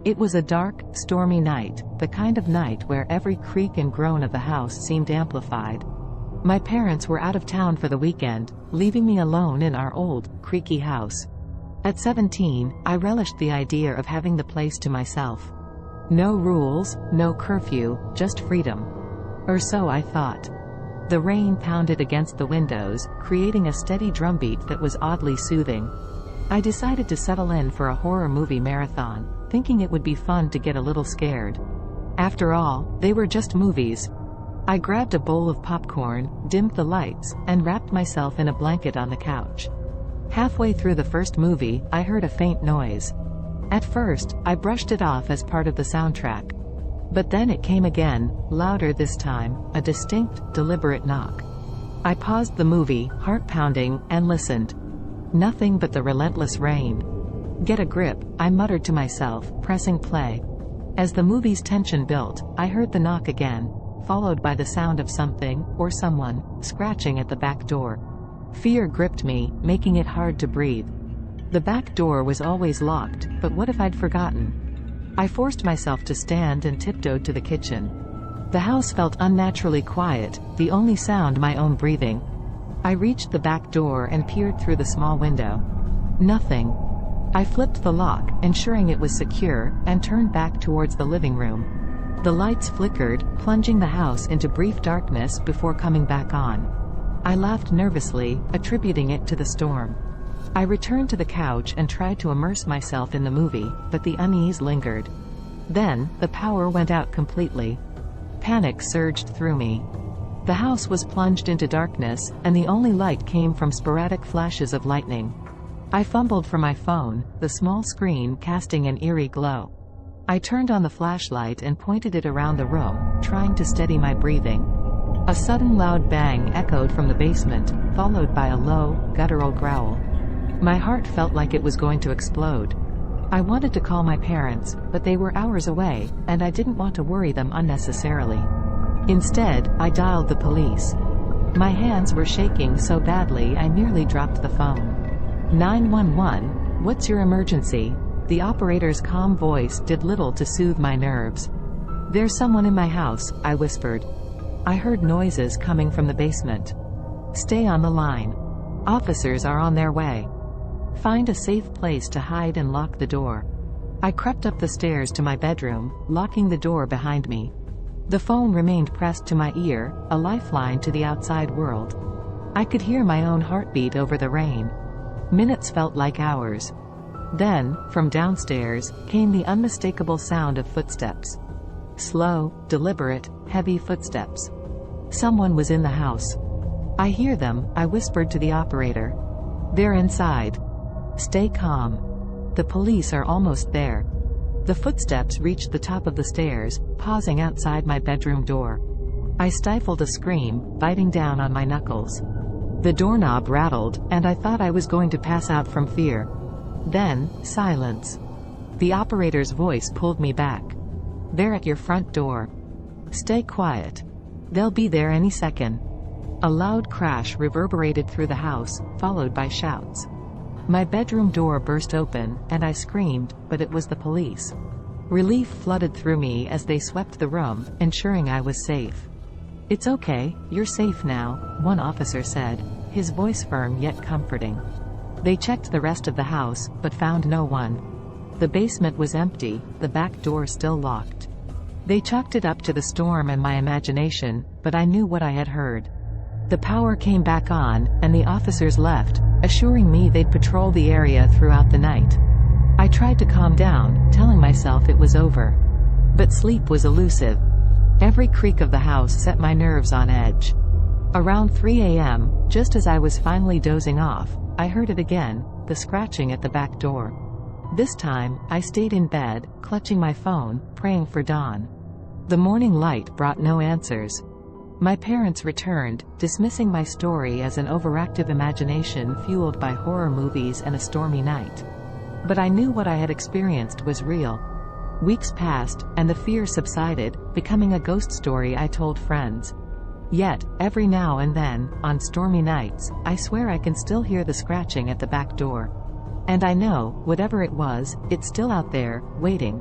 It was a dark, stormy night, the kind of night where every creak and groan of the house seemed amplified. My parents were out of town for the weekend, leaving me alone in our old, creaky house. At 17, I relished the idea of having the place to myself. No rules, no curfew, just freedom. Or so I thought. The rain pounded against the windows, creating a steady drumbeat that was oddly soothing. I decided to settle in for a horror movie marathon, thinking it would be fun to get a little scared. After all, they were just movies. I grabbed a bowl of popcorn, dimmed the lights, and wrapped myself in a blanket on the couch. Halfway through the first movie, I heard a faint noise. At first, I brushed it off as part of the soundtrack. But then it came again, louder this time, a distinct, deliberate knock. I paused the movie, heart pounding, and listened. Nothing but the relentless rain. "Get a grip," I muttered to myself, pressing play. As the movie's tension built, I heard the knock again, followed by the sound of something, or someone, scratching at the back door. Fear gripped me, making it hard to breathe. The back door was always locked, but what if I'd forgotten? I forced myself to stand and tiptoed to the kitchen. The house felt unnaturally quiet, the only sound my own breathing. I reached the back door and peered through the small window. Nothing. I flipped the lock, ensuring it was secure, and turned back towards the living room. The lights flickered, plunging the house into brief darkness before coming back on. I laughed nervously, attributing it to the storm. I returned to the couch and tried to immerse myself in the movie, but the unease lingered. Then, the power went out completely. Panic surged through me. The house was plunged into darkness, and the only light came from sporadic flashes of lightning. I fumbled for my phone, the small screen casting an eerie glow. I turned on the flashlight and pointed it around the room, trying to steady my breathing. A sudden loud bang echoed from the basement, followed by a low, guttural growl. My heart felt like it was going to explode. I wanted to call my parents, but they were hours away, and I didn't want to worry them unnecessarily. Instead, I dialed the police. My hands were shaking so badly I nearly dropped the phone. 911, what's your emergency? The operator's calm voice did little to soothe my nerves. There's someone in my house, I whispered. I heard noises coming from the basement. Stay on the line. Officers are on their way. Find a safe place to hide and lock the door. I crept up the stairs to my bedroom, locking the door behind me. The phone remained pressed to my ear, a lifeline to the outside world. I could hear my own heartbeat over the rain. Minutes felt like hours. Then, from downstairs, came the unmistakable sound of footsteps. Slow, deliberate, heavy footsteps. Someone was in the house. I hear them, I whispered to the operator. They're inside. Stay calm. The police are almost there. The footsteps reached the top of the stairs, pausing outside my bedroom door. I stifled a scream, biting down on my knuckles. The doorknob rattled, and I thought I was going to pass out from fear. Then, silence. The operator's voice pulled me back. They're at your front door. Stay quiet. They'll be there any second. A loud crash reverberated through the house, followed by shouts. My bedroom door burst open, and I screamed, but it was the police. Relief flooded through me as they swept the room, ensuring I was safe. It's okay, you're safe now, one officer said, his voice firm yet comforting. They checked the rest of the house, but found no one. The basement was empty, the back door still locked. They chalked it up to the storm and my imagination, but I knew what I had heard. The power came back on, and the officers left, assuring me they'd patrol the area throughout the night. I tried to calm down, telling myself it was over. But sleep was elusive. Every creak of the house set my nerves on edge. Around 3 a.m., just as I was finally dozing off, I heard it again, the scratching at the back door. This time, I stayed in bed, clutching my phone, praying for dawn. The morning light brought no answers. My parents returned, dismissing my story as an overactive imagination fueled by horror movies and a stormy night. But I knew what I had experienced was real. Weeks passed, and the fear subsided, becoming a ghost story I told friends. Yet, every now and then, on stormy nights, I swear I can still hear the scratching at the back door. And I know, whatever it was, it's still out there, waiting,